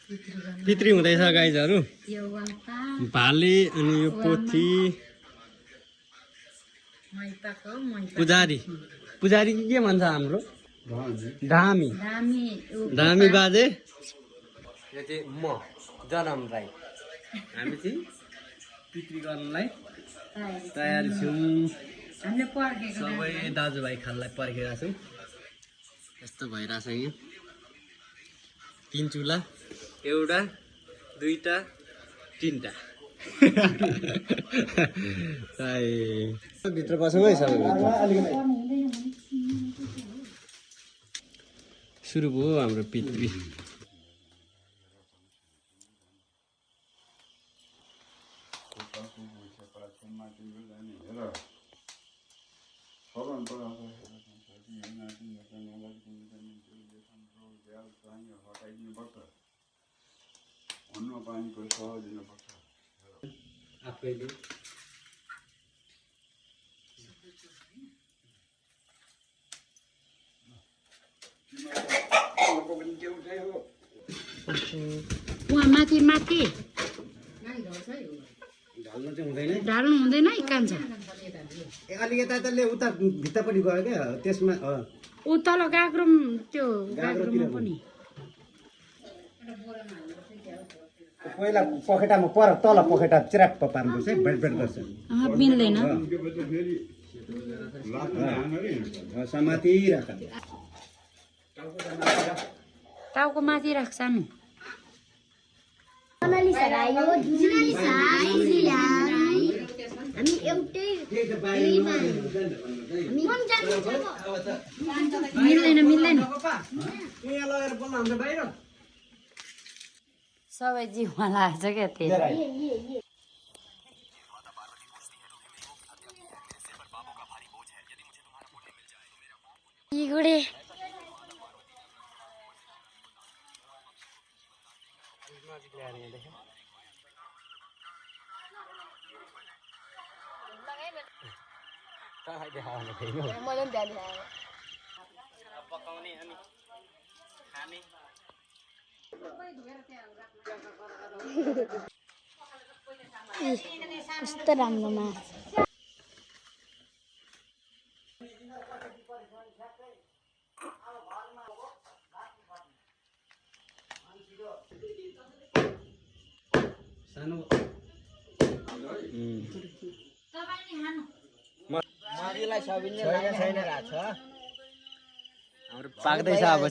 पितृ हुँदैछ गाइजहरु भाले अनि यो पोथी पुजारी पुजारी के भन्छ हाम्रो धामी धामी बाजे यो चाहिँ म जनम राई हामी चाहिँ पितृ गर्नलाई तयार छौँ सबै दाजुभाइ खानलाई पर्खेका छौँ यस्तो भइरहेछ यहाँ 3 चुला एउटा दुईटा तीनटा भित्र बसौँ है सबै सुरु भयो हाम्रो पितृ आफैले वहाँ माथि माथि ढल्नु चाहिँ हुँदैन ढाल्नु हुँदैन है कान्छ ए अलि यतातले उता भित्तापट्टि गयो क्या त्यसमा ऊ तल गाग्रोम त्यो गाग्रोममा पनि पहिला पखेटामा पर तल पखेटा चिराप्प पार्नुपर्छ है भेटभेट गर्छ मिल्दैन समाति राख टाउको माथि राख सानो मिल्दैन मिल्दैन सबै जिउमा लाग्छ क्या त्यही गुडे पकाउने अनि खाने कस्तो राम्रो माछ सानो मरिलाई सबिनले लाग्दैन रहेछ हाम्रो पाक्दैछ अब